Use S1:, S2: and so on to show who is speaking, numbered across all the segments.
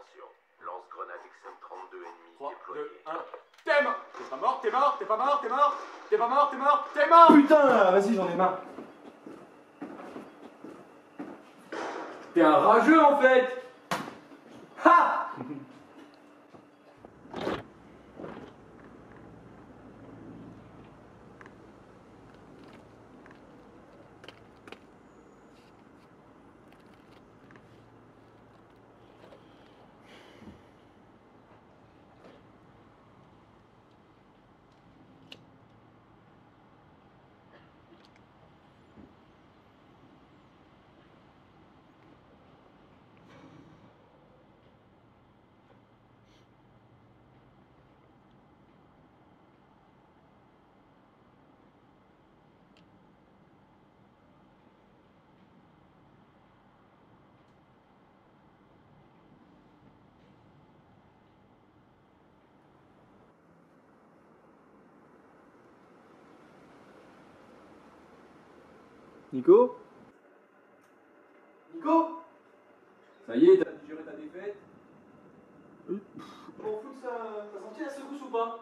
S1: Attention, lance-grenade XM32 ennemi
S2: 3,
S1: déployé.
S2: 2, 1. T'es mort. T'es pas mort, t'es mort, t'es pas mort, t'es mort. T'es pas mort, t'es mort, t'es mort.
S3: Putain là, vas-y, j'en ai marre.
S2: T'es un rageux en fait. Ha.
S3: Nico? Nico?
S2: Ça y est, t'as digéré ta défaite.
S3: M'en fous que ça. T'as senti la secousse ou pas?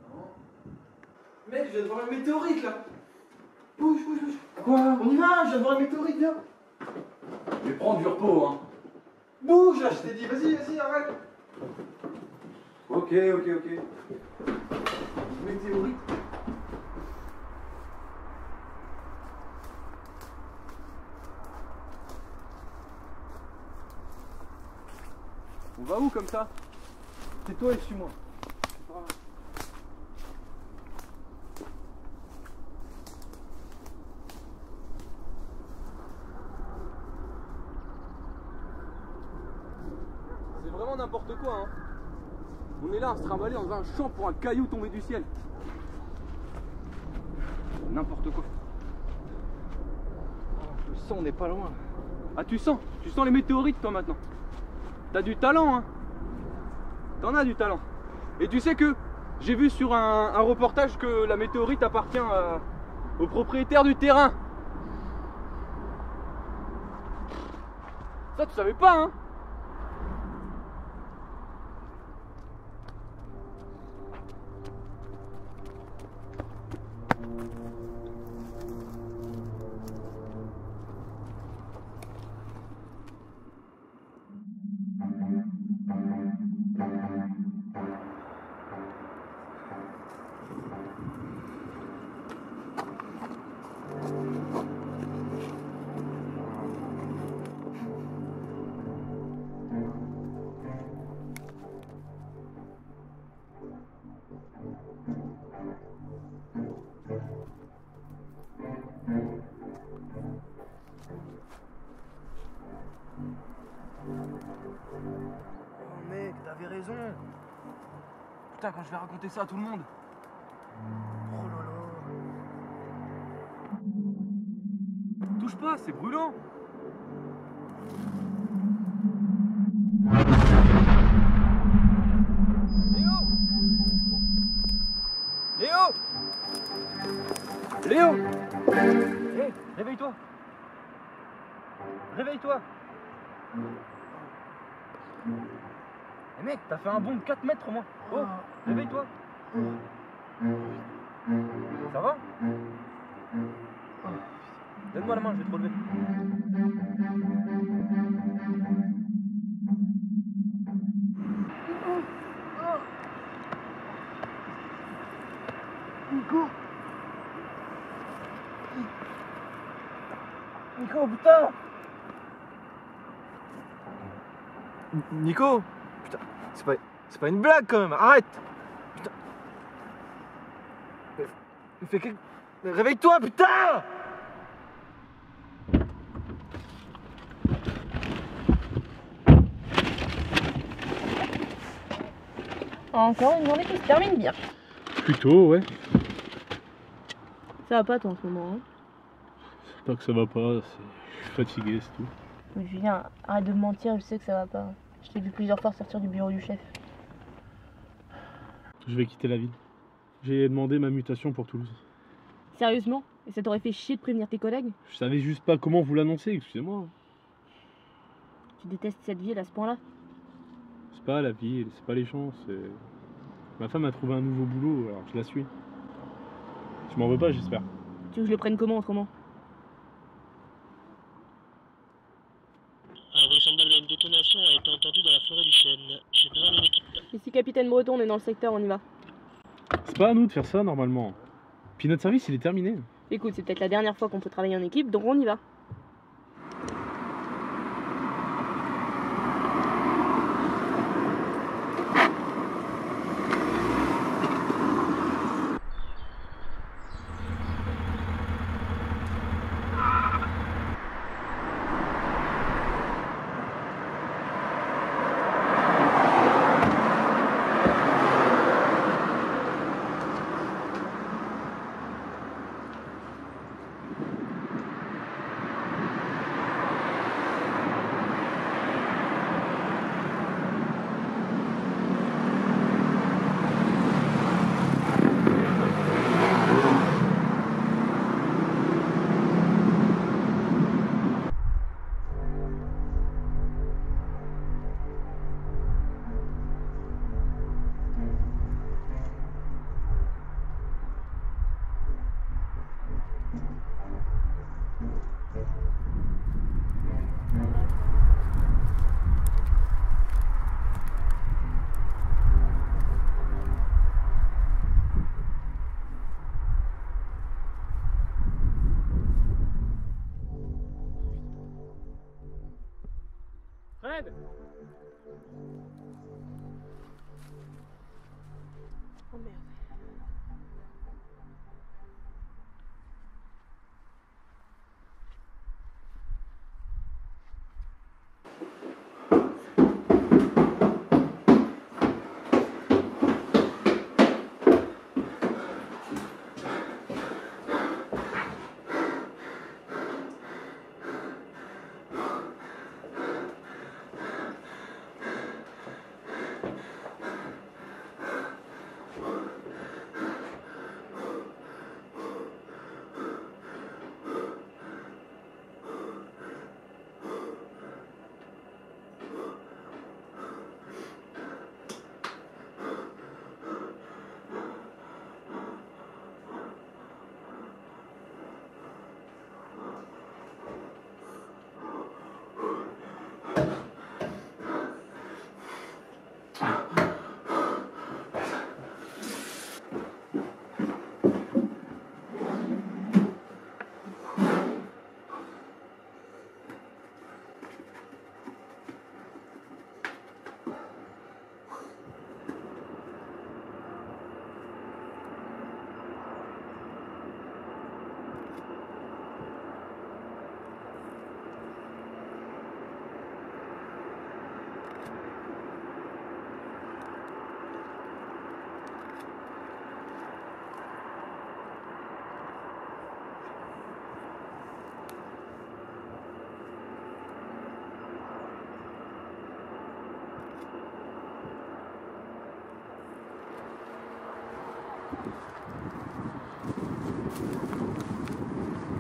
S3: Non. Mec, je viens de voir une météorite là. Bouge, bouge, bouge.
S2: Quoi?
S3: On y va, je viens de voir une météorite, viens.
S2: Je vais prendre du repos, hein.
S3: Bouge là, je t'ai dit, vas-y, vas-y, arrête.
S2: Ok.
S3: Météorite.
S2: On va où comme ça?
S3: Tais-toi et suis-moi.
S2: C'est vraiment n'importe quoi, hein. On est là à se trimballer dans un champ pour un caillou tombé du ciel. N'importe quoi.
S3: Je sens, on n'est pas loin.
S2: Ah, tu sens les météorites toi maintenant. T'as du talent, hein. T'en as du talent. Et tu sais que j'ai vu sur un reportage que la météorite appartient au propriétaire du terrain. Ça tu savais pas, hein.
S3: Oh mec, t'avais raison. Putain, quand je vais raconter ça à tout le monde. Oh là là.
S2: Touche pas, c'est brûlant. Léo! Léo! Hé, réveille-toi! Réveille-toi! Eh mec, t'as fait un bond de 4 mètres, moi! Oh, réveille-toi! Ça va? Donne-moi la main, je vais te relever.
S3: Nico! Nico, putain! Nico! Putain, c'est pas une blague quand même, arrête! Putain! Réveille-toi, putain!
S4: Encore une journée qui se termine bien.
S5: Plutôt, ouais.
S4: Ça va pas toi en ce moment, hein?
S5: C'est pas que ça va pas, je suis fatigué, c'est tout.
S4: Mais Julien, arrête de me mentir, je sais que ça va pas. Je t'ai vu plusieurs fois sortir du bureau du chef.
S5: Je vais quitter la ville. J'ai demandé ma mutation pour Toulouse.
S4: Sérieusement? Et ça t'aurait fait chier de prévenir tes collègues?
S5: Je savais juste pas comment vous l'annoncer, excusez-moi.
S4: tu détestes cette ville à ce point-là?
S5: C'est pas la ville, c'est pas les gens, c'est... Ma femme a trouvé un nouveau boulot, alors je la suis. Tu m'en veux pas, j'espère.
S4: Tu veux que je le prenne comment autrement?
S6: Un bruit semblable à une détonation a été entendu dans la forêt du chêne. J'ai besoin d'une équipe.
S4: Ici Capitaine Breton, on est dans le secteur, on y va.
S5: C'est pas à nous de faire ça, normalement. Puis notre service, il est terminé.
S4: Écoute, c'est peut-être la dernière fois qu'on peut travailler en équipe, donc on y va.
S2: Fred!
S4: Oh merde.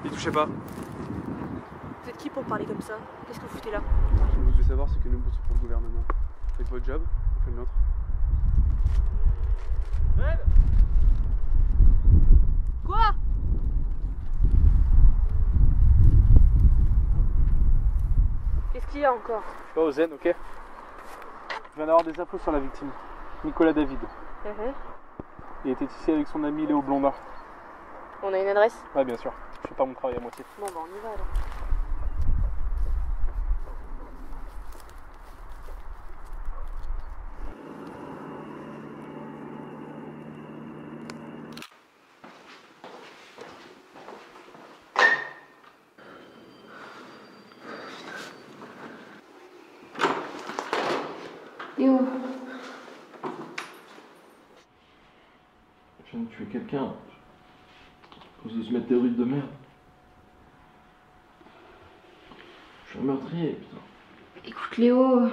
S2: Les touchez pas.
S4: Vous êtes qui pour parler comme ça? Qu'est-ce que vous foutez là?
S2: Ce que vous devez savoir, c'est que nous bossons pour le gouvernement. Faites votre job, on fait le nôtre. Fred!
S4: Quoi? Qu'est-ce qu'il y a encore?
S2: Je suis pas au zen, ok? Je viens d'avoir des infos sur la victime, Nicolas David. Il était ici avec son ami Léo Blondin.
S4: On a une adresse?
S2: Ouais, bien sûr. Je fais pas mon travail à moitié.
S4: Bon bah on y va alors.
S7: Léo. Je viens de tuer quelqu'un à cause de ce météorite de merde. Je suis un meurtrier, putain.
S8: Écoute Léo,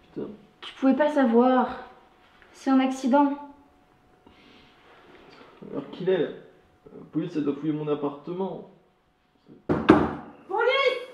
S7: Putain.
S8: tu pouvais pas savoir. C'est un accident.
S7: Alors qu'il est, la police elle doit fouiller mon appartement.
S8: Police!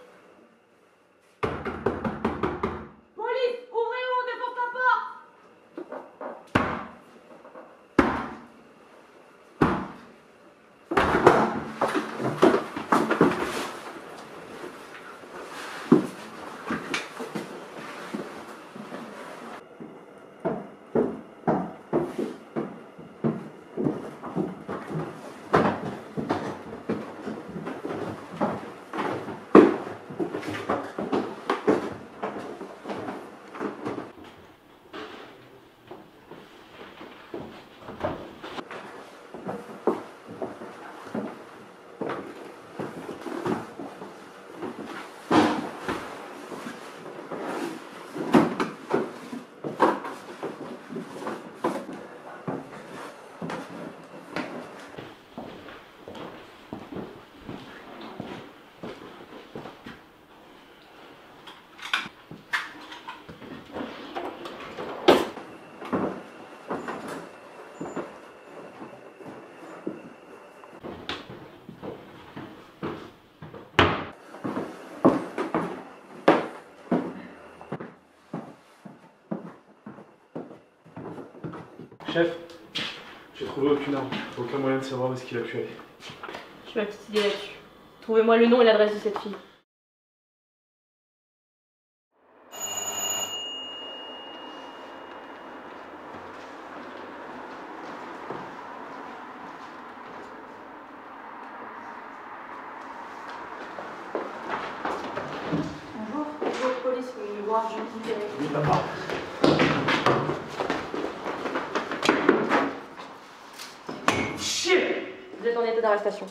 S5: Chef, j'ai trouvé aucune arme, aucun moyen de savoir où est-ce qu'il a pu aller.
S4: J'ai ma petite idée là-dessus. Trouvez-moi le nom et l'adresse de cette fille. Bonjour, police, vous voulez me voir, je vous dirai.
S5: Oui, papa.
S4: Vous êtes en état d'arrestation.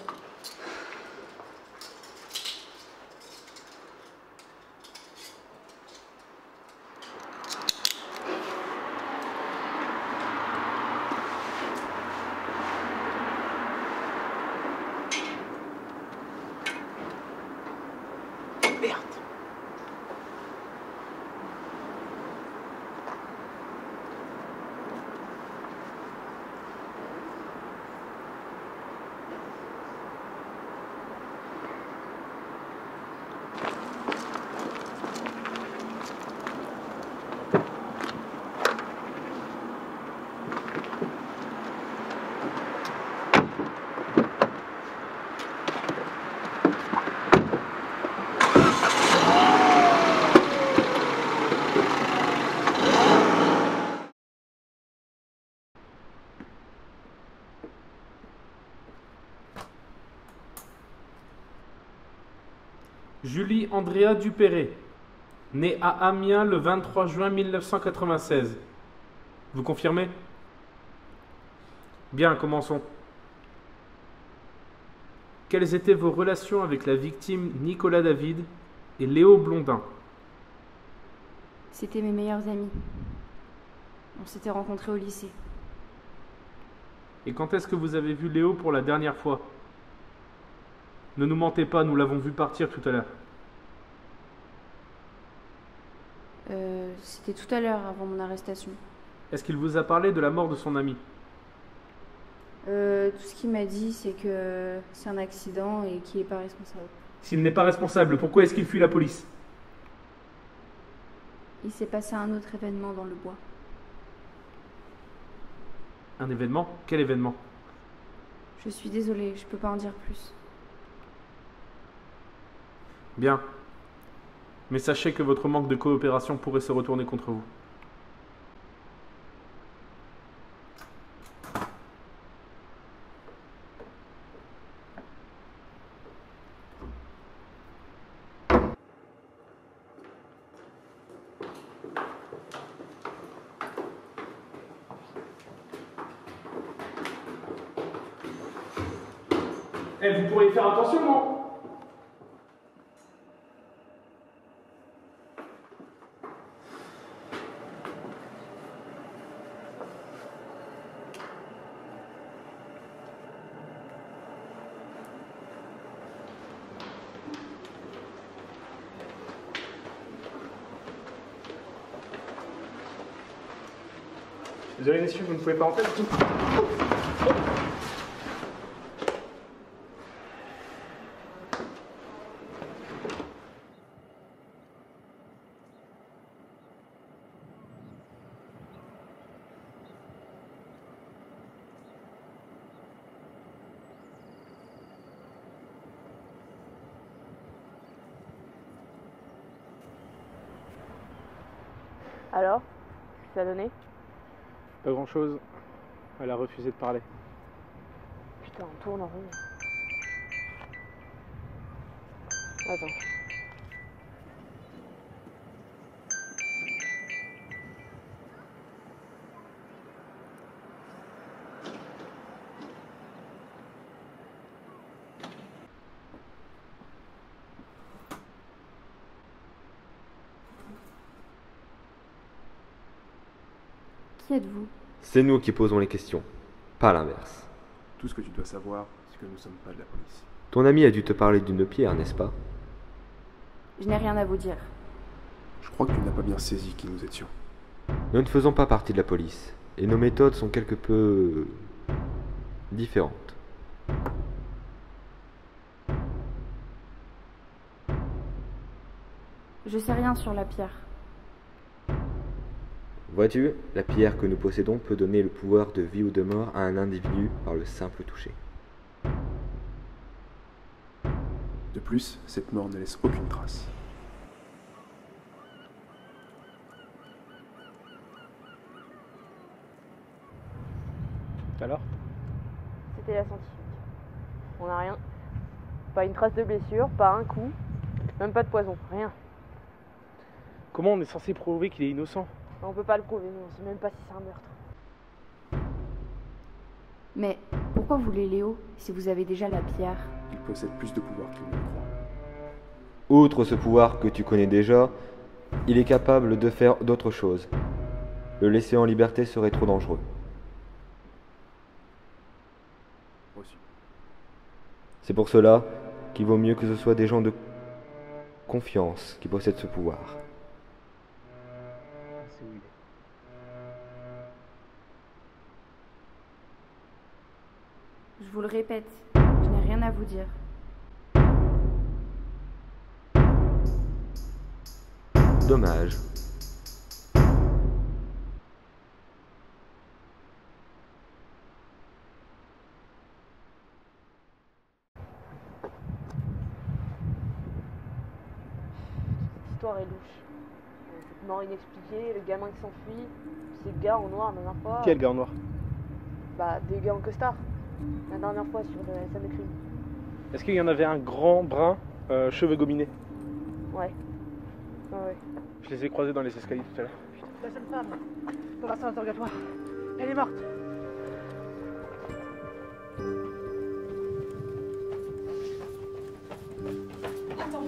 S9: Julie Andrea Dupéré, née à Amiens le 23 juin 1996. Vous confirmez? Bien, commençons. Quelles étaient vos relations avec la victime Nicolas David et Léo Blondin?
S8: C'était mes meilleurs amis. On s'était rencontrés au lycée.
S9: Et quand est-ce que vous avez vu Léo pour la dernière fois? Ne nous mentez pas, nous l'avons vu partir tout à l'heure.
S8: C'était tout à l'heure, avant mon arrestation.
S9: Est-ce qu'il vous a parlé de la mort de son ami?
S8: Tout ce qu'il m'a dit, c'est que c'est un accident et qu'il n'est pas responsable.
S9: S'il n'est pas responsable, pourquoi est-ce qu'il fuit la police?
S8: Il s'est passé un autre événement dans le bois.
S9: Un événement? Quel événement?
S8: Je suis désolée, je peux pas en dire plus.
S9: Bien. Mais sachez que votre manque de coopération pourrait se retourner contre vous. Eh, vous pourriez faire attention, non?
S5: Désolé, messieurs, vous ne pouvez pas rentrer du tout.
S4: Alors, qu'est-ce que ça a donné?
S5: Pas grand-chose. Elle a refusé de parler.
S4: Putain, on tourne en rond. Attends.
S8: Qui êtes-vous?
S10: C'est nous qui posons les questions, pas l'inverse.
S7: Tout ce que tu dois savoir, c'est que nous ne sommes pas de la police.
S10: Ton ami a dû te parler d'une pierre, n'est-ce pas?
S8: Je n'ai rien à vous dire.
S7: Je crois que tu n'as pas bien saisi qui nous étions.
S10: Nous ne faisons pas partie de la police, et nos méthodes sont quelque peu différentes.
S8: Je sais rien sur la pierre.
S10: Vois-tu, la pierre que nous possédons peut donner le pouvoir de vie ou de mort à un individu par le simple toucher.
S7: De plus, cette mort ne laisse aucune trace.
S5: Alors?
S11: C'était la scientifique. On n'a rien. Pas une trace de blessure, pas un coup, même pas de poison, rien.
S5: Comment on est censé prouver qu'il est innocent?
S11: On peut pas le prouver, nous, on sait même pas si c'est un meurtre.
S8: Mais pourquoi vous voulez Léo si vous avez déjà la pierre?
S7: Il possède plus de pouvoir qu'il ne le croit.
S10: Outre ce pouvoir que tu connais déjà, il est capable de faire d'autres choses. Le laisser en liberté serait trop dangereux.
S7: Reçu.
S10: C'est pour cela qu'il vaut mieux que ce soit des gens de confiance qui possèdent ce pouvoir.
S5: C'est où il est.
S8: Je vous le répète, je n'ai rien à vous dire.
S10: Dommage.
S11: Cette histoire est louche. Cette mort inexpliquée, le gamin qui s'enfuit, ces gars en noir la dernière fois.
S5: Quel gars en noir?
S11: Bah, des gars en costard. La dernière fois sur la scène de crime.
S5: Est-ce qu'il y en avait un grand brun, cheveux gominés?
S11: Ouais. Ouais.
S5: Je les ai croisés dans les escaliers tout à l'heure.
S11: La jeune femme, dans la salle d'interrogatoire, elle est morte.
S8: Attends.